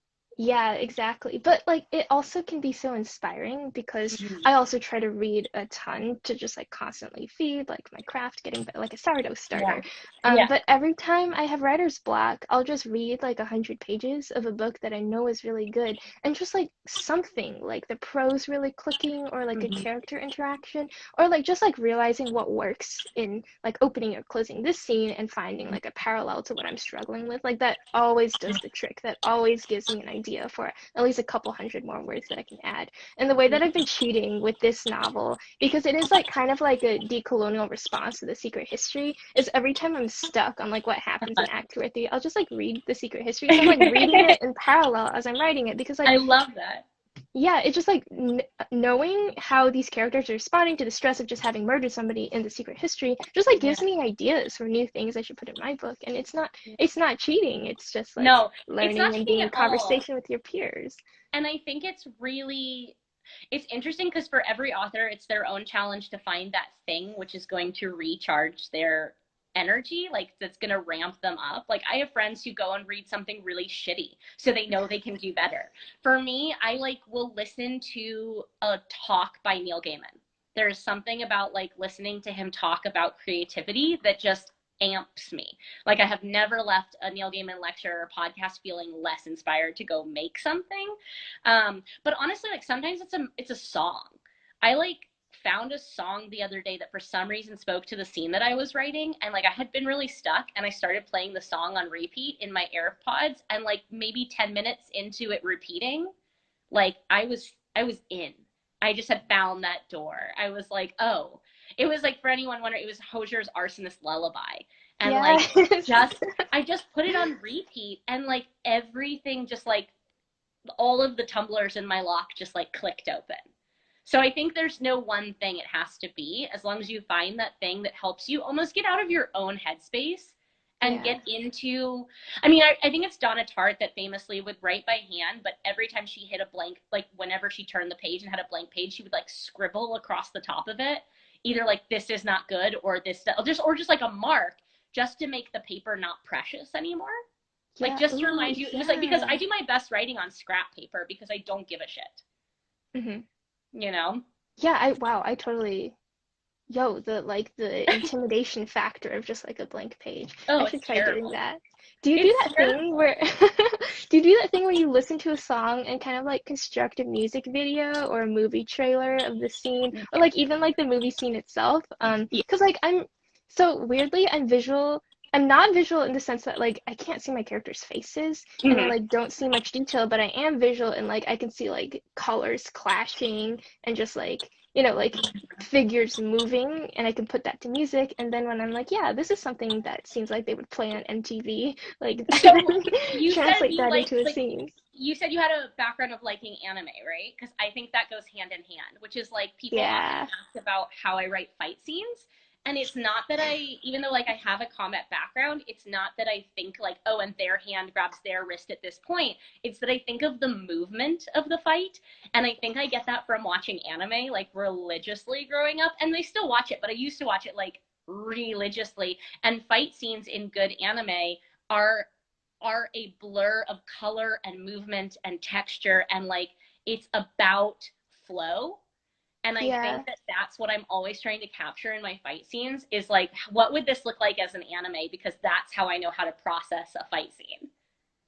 Yeah, exactly. But like it also can be so inspiring because Mhm. I also try to read a ton to just like constantly feed like my craft, getting like a sourdough starter. Yeah. Yeah. But every time I have writer's block, I'll just read like 100 pages of a book that I know is really good and just like something like the prose really clicking or like a Mhm. character interaction or like just like realizing what works in like opening or closing this scene and finding like a parallel to what I'm struggling with. Like that always does the trick. That always gives me an idea for at least a couple hundred more words that I can add. And the way that I've been cheating with this novel, because it is like kind of like a decolonial response to The Secret History, is every time I'm stuck on like what happens in Act 2 or 3, I'll just like read The Secret History. So I'm like reading it in parallel as I'm writing it because like I love that. yeah, it's just like knowing how these characters are responding to the stress of just having murdered somebody in The Secret History just like Yeah. gives me ideas for new things I should put in my book. And it's not cheating. It's just like No, it's not learning and being cheating in at all. conversation with your peers. And I think it's interesting because for every author, it's their own challenge to find that thing which is going to recharge their energy, like that's going to ramp them up. Like I have friends who go and read something really shitty so they know they can do better. For me, I like will listen to a talk by Neil Gaiman. There's something about like listening to him talk about creativity that just amps me. Like I have never left a Neil Gaiman lecture or podcast feeling less inspired to go make something. But honestly, like sometimes it's a song. I like found a song the other day that for some reason spoke to the scene that I was writing, and like I had been really stuck, and I started playing the song on repeat in my AirPods, and like maybe 10 minutes into it repeating, like I was in. I just had found that door. I was like, oh, it was like for anyone wondering, it was Hosier's Arsonist Lullaby, and like Yes. just I just put it on repeat, and like everything just like all of the tumblers in my lock just like clicked open. So I think there's no one thing it has to be, as long as you find that thing that helps you almost get out of your own headspace and Yeah. get into. I think it's Donna Tartt that famously would write by hand, but every time she hit a blank, like whenever she turned the page and had a blank page, she would like scribble across the top of it, either like this is not good or this or just like a mark, just to make the paper not precious anymore. Like Yeah. just to Ooh, remind you, just like because yeah. I do my best writing on scrap paper because I don't give a shit, Hmm. you know? Yeah, wow, I totally the like the intimidation factor of just like a blank page. Oh, I it's should try doing terrible. that. Do you do It's that thing terrible. where do you do that thing where you listen to a song and kind of like construct a music video or a movie trailer of the scene or like even like the movie scene itself? Yeah. 'Cause like I'm so weirdly I'm visual. I'm not visual in the sense that like I can't see my characters' faces and I Mm-hmm. like don't see much detail, but I am visual and like I can see like colors clashing and just like like figures moving and I can put that to music and then when I'm like, yeah, this is something that seems like they would play on MTV, like I So can you said translate you that like into a like scene. you said you had a background of liking anime, right? Because I think that goes hand in hand, which is like people often Yeah. ask about how I write fight scenes. And it's not that even though like I have a combat background, it's not that I think like, oh, and their hand grabs their wrist at this point. It's that I think of the movement of the fight. And I think I get that from watching anime like religiously growing up. And I still watch it, but I used to watch it like religiously. And fight scenes in good anime are are a blur of color and movement and texture, and like it's about flow. And I Yeah. think that that's what I'm always trying to capture in my fight scenes is like what would this look like as an anime, because that's how I know how to process a fight scene.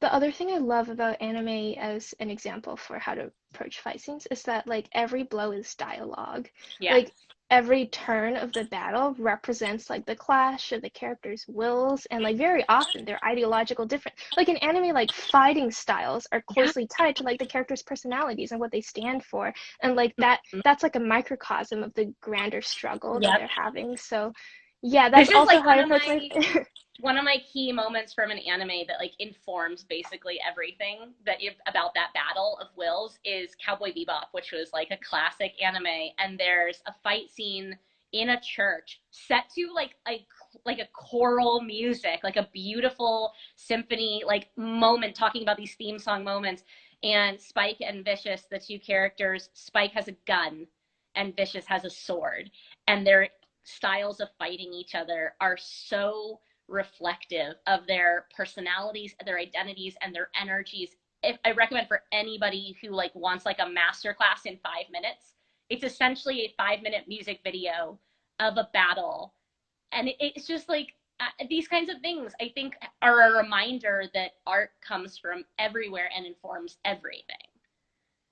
The other thing I love about anime as an example for how to approach fight scenes is that like every blow is dialogue. Yes. Like every turn of the battle represents like the clash of the characters' wills and like very often they're ideological different. Like in anime like fighting styles are Yeah. closely tied to like the characters' personalities and what they stand for. And like that's like a microcosm of the grander struggle that Yep. they're having. So yeah, This that's is also like how I approach my one of my key moments from an anime that like informs basically everything about that battle of wills is Cowboy Bebop, which was like a classic anime, and there's a fight scene in a church set to like a choral music, like a beautiful symphony like moment talking about these theme song moments. And Spike and Vicious, the two characters, Spike has a gun and Vicious has a sword, and their styles of fighting each other are so reflective of their personalities, their identities, and their energies if I recommend for anybody who like wants like a master class in 5 minutes, it's essentially a 5 minute music video of a battle. And it's just like these kinds of things, I think, are a reminder that art comes from everywhere and informs everything.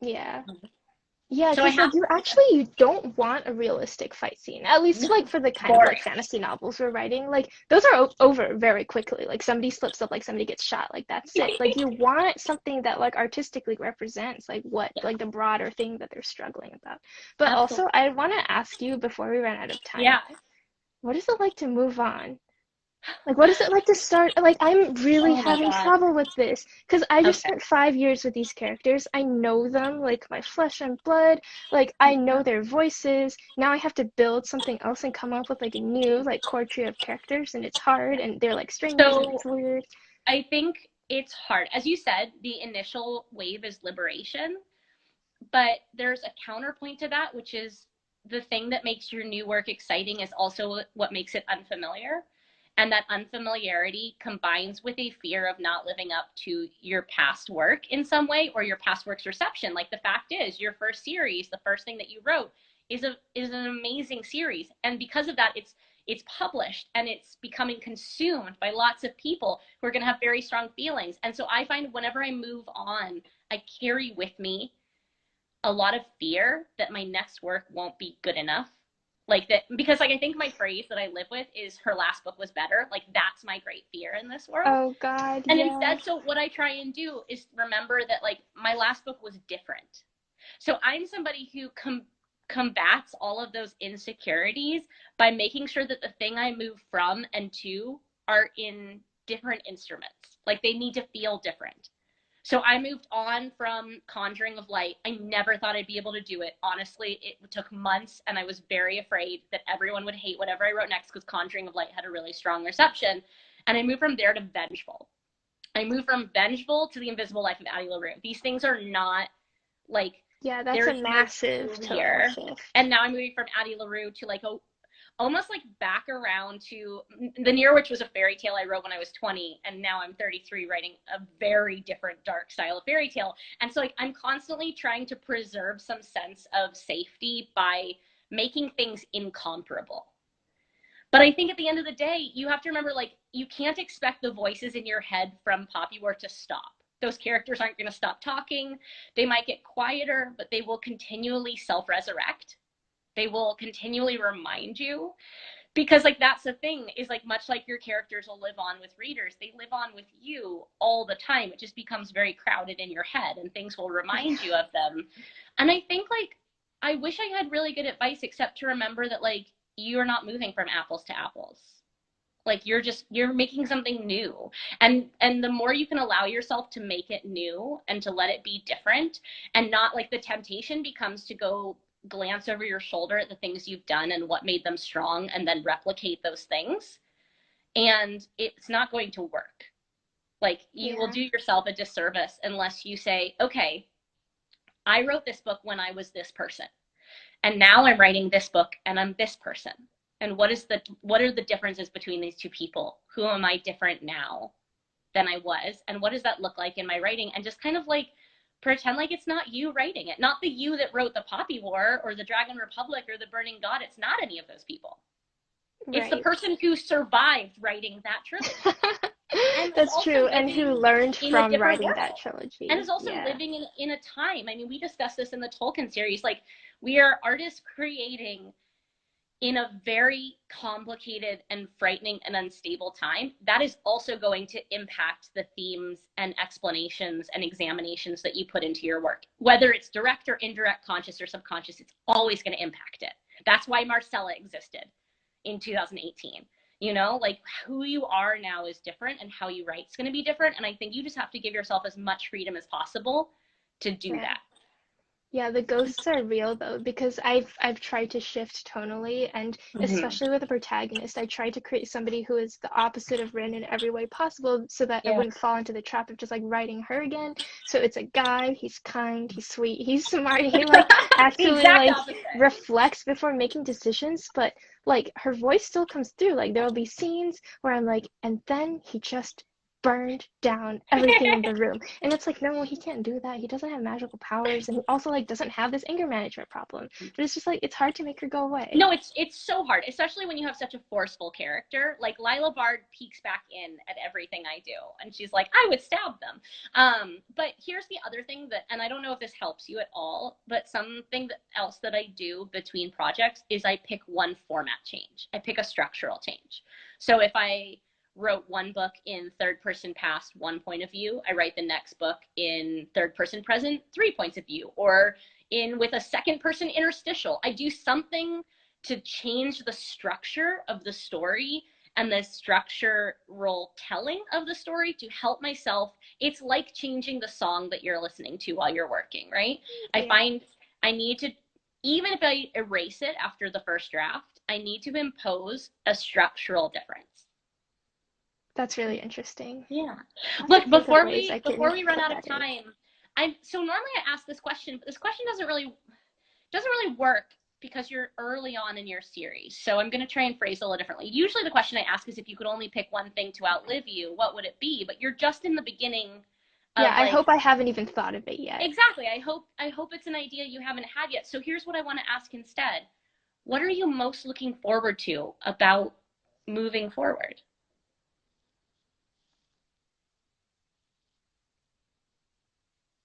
Yeah. Yeah, So I because like have you don't want a realistic fight scene. At least like for the kind of like boring. fantasy novels we're writing, like those are over very quickly. Like somebody slips up, like somebody gets shot, like that's it. Like you want something that like artistically represents like what Yeah, like the broader thing that they're struggling about. But also, absolutely. I want to ask you before we run out of time, Yeah. what is it like to move on? Like, what is it like to start? Like, I'm really Oh my having God. trouble with this because I just Okay. spent 5 years with these characters. I know them like my flesh and blood. Like, I know their voices. Now I have to build something else and come up with like a new like core trio of characters, and it's hard, and they're like strangers, and it's So weird. I think it's hard. As you said, the initial wave is liberation, but there's a counterpoint to that, which is the thing that makes your new work exciting is also what makes it unfamiliar. And that unfamiliarity combines with a fear of not living up to your past work in some way or your past work's reception. Like the fact is, your first series, the first thing that you wrote, is an amazing series. And because of that, it's published and it's becoming consumed by lots of people who are going to have very strong feelings. And so I find whenever I move on, I carry with me a lot of fear that my next work won't be good enough. Like that, because like I think my phrase that I live with is her last book was better. Like that's my great fear in this world. Oh God, And yeah. instead, so what I try and do is remember that like my last book was different. So I'm somebody who combats all of those insecurities by making sure that the thing I move from and to are in different instruments. Like they need to feel different. So I moved on from Conjuring of Light. I never thought I'd be able to do it. Honestly, it took months, and I was very afraid that everyone would hate whatever I wrote next because Conjuring of Light had a really strong reception. And I moved from there to Vengeful. I moved from Vengeful to The Invisible Life of Addie LaRue. These things are not like Yeah, that's they're a massive tonal clear. shift. And now I'm moving from Addie LaRue to like a almost like back around to The Near Witch was a fairy tale I wrote when I was 20, and now I'm 33 writing a very different dark style of fairy tale. And so like I'm constantly trying to preserve some sense of safety by making things incomparable. But I think at the end of the day, you have to remember like you can't expect the voices in your head from Poppy War to stop. Those characters aren't going to stop talking. They might get quieter, but they will continually self-resurrect. They will continually remind you because like that's the thing is like much like your characters will live on with readers, they live on with you all the time. It just becomes very crowded in your head and things will remind you of them. And I think like I wish I had really good advice except to remember that like you're not moving from apples to apples. Like you're making something new. And the more you can allow yourself to make it new and to let it be different and not like the temptation becomes to go glance over your shoulder at the things you've done and what made them strong and then replicate those things. And it's not going to work. Like you will Yeah. do yourself a disservice unless you say, okay, I wrote this book when I was this person. And now I'm writing this book and I'm this person. And what are the differences between these two people? Who am I different now than I was? And what does that look like in my writing? And just kind of like pretend like it's not you writing it. Not the you that wrote the Poppy War or the Dragon Republic or the Burning God. It's not any of those people. It's the Right. person who survived writing that trilogy and is That's also true, and who living learned in a from different writing that world and trilogy. is also Yeah. living in a time. I mean, we discussed this in the Tolkien series. Like we are artists creating in a very complicated and frightening and unstable time, that is also going to impact the themes and explanations and examinations that you put into your work. Whether it's direct or indirect, conscious or subconscious, it's always going to impact it. That's why Marcella existed in 2018. You know, like who you are now is different and how you write is going to be different. And I think you just have to give yourself as much freedom as possible to do Yeah. that. Yeah, the ghosts are real though, because I've tried to shift tonally, and Mm-hmm. especially with a protagonist, I tried to create somebody who is the opposite of Rin in every way possible so that I Yeah. wouldn't fall into the trap of just like writing her again. So it's a guy, he's kind, he's sweet, he's smart, he like The actually exact like opposite. reflects before making decisions, but like her voice still comes through. Like there will be scenes where I'm like, and then he just burned down everything in the room. And it's like, no, he can't do that. He doesn't have magical powers, and he also like doesn't have this anger management problem. But it's just like it's hard to make her go away. No, it's so hard, especially when you have such a forceful character. Like Lila Bard peeks back in at everything I do, and she's like, I would stab them. But here's the other thing that, and I don't know if this helps you at all, but something else that I do between projects is I pick one format change. I pick a structural change. So if I wrote one book in third person past, one point of view, I write the next book in third person present, 3 points of view, or in with a second person interstitial. I do something to change the structure of the story and the structural telling of the story to help myself. It's like changing the song that you're listening to while you're working, right? Yeah. I find I need to, even if I erase it after the first draft, I need to impose a structural difference. That's really interesting. Yeah. Look, before we run out of time, so normally I ask this question, but this question doesn't really work because you're early on in your series. So I'm going to try and phrase it a little differently. Usually the question I ask is, if you could only pick one thing to outlive you, what would it be? But you're just in the beginning. Yeah, I hope I haven't even thought of it yet. Exactly. I hope it's an idea you haven't had yet. So here's what I want to ask instead. What are you most looking forward to about moving forward?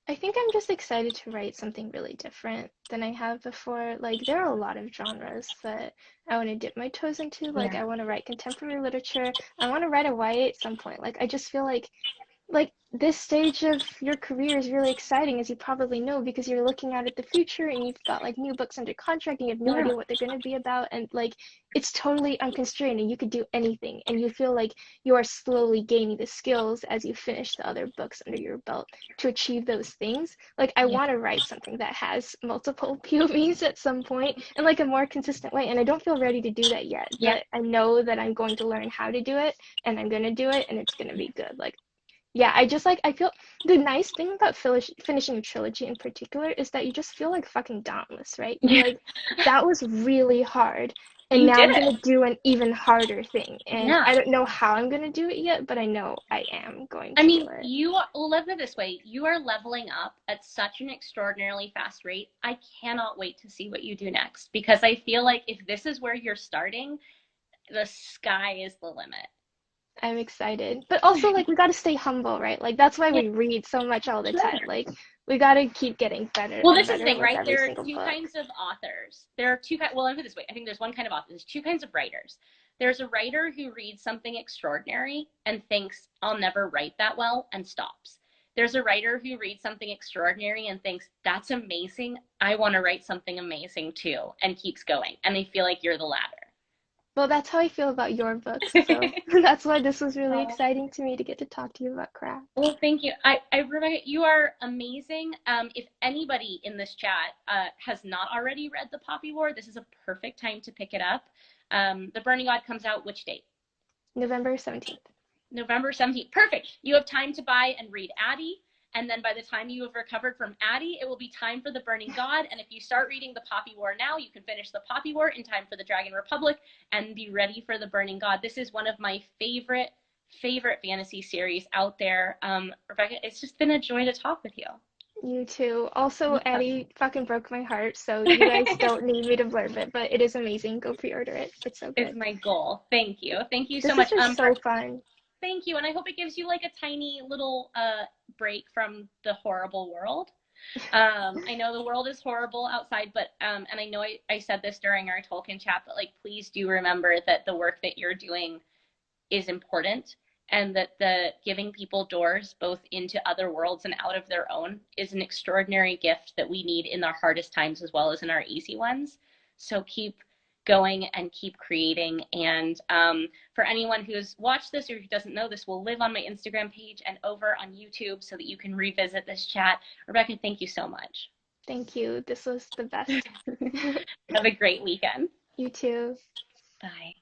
I think I'm just excited to write something really different than I have before. Like, there are a lot of genres that I want to dip my toes into. Like, yeah. I want to write contemporary literature. I want to write a YA at some point. Like, I just feel like this stage of your career is really exciting, as you probably know, because you're looking out at the future and you've got like new books under contract and you have no idea what they're going to be about, and like it's totally unconstrained and you could do anything, and you feel like you are slowly gaining the skills as you finish the other books under your belt to achieve those things. Like, I want to write something that has multiple POVs at some point in like a more consistent way, and I don't feel ready to do that yet. But I know that I'm going to learn how to do it, and I'm going to do it, and it's going to be good. Like, yeah, I feel the nice thing about finishing a trilogy in particular is that you just feel like fucking dauntless, right? You're like, that was really hard, and now I'm gonna do an even harder thing, and I don't know how I'm gonna do it yet, but I know I am going to do it. You live it this way. You are leveling up at such an extraordinarily fast rate. I cannot wait to see what you do next, because I feel like if this is where you're starting, the sky is the limit. I'm excited, but also like we got to stay humble, right? Like that's why we read so much all the time. Like we got to keep getting better. Well, this is the thing, right? There are two kinds of authors. There are two kinds. Well, I'll put it this way. I think there's one kind of author. There's two kinds of writers. There's a writer who reads something extraordinary and thinks, I'll never write that well, and stops. There's a writer who reads something extraordinary and thinks, that's amazing, I want to write something amazing too, and keeps going. And they feel like you're the latter. Well, that's how I feel about your books, so that's why this was really exciting to me to get to talk to you about craft. Well, thank you. Rebecca, you are amazing. If anybody in this chat has not already read The Poppy War, this is a perfect time to pick it up. The Burning God comes out which date? November 17th. November 17th. Perfect. You have time to buy and read Addie. And then by the time you have recovered from Addie, it will be time for The Burning God. And if you start reading The Poppy War now, you can finish The Poppy War in time for The Dragon Republic and be ready for The Burning God. This is one of my favorite fantasy series out there. Rebecca, it's just been a joy to talk with you. You too. Also, Addie fucking broke my heart, so you guys don't need me to blurb it, but it is amazing. Go pre-order it. It's so good. It's my goal. Thank you. Thank you so much. This is so fun. Thank you, and I hope it gives you like a tiny little break from the horrible world. I know the world is horrible outside, but and I know I said this during our Tolkien chat, but like please do remember that the work that you're doing is important, and that the giving people doors both into other worlds and out of their own is an extraordinary gift that we need in our hardest times as well as in our easy ones. So keep going and keep creating. And for anyone who's watched this or who doesn't know, this will live on my Instagram page and over on YouTube so that you can revisit this chat. Rebecca, thank you so much. Thank you. This was the best. Have a great weekend. You too. Bye.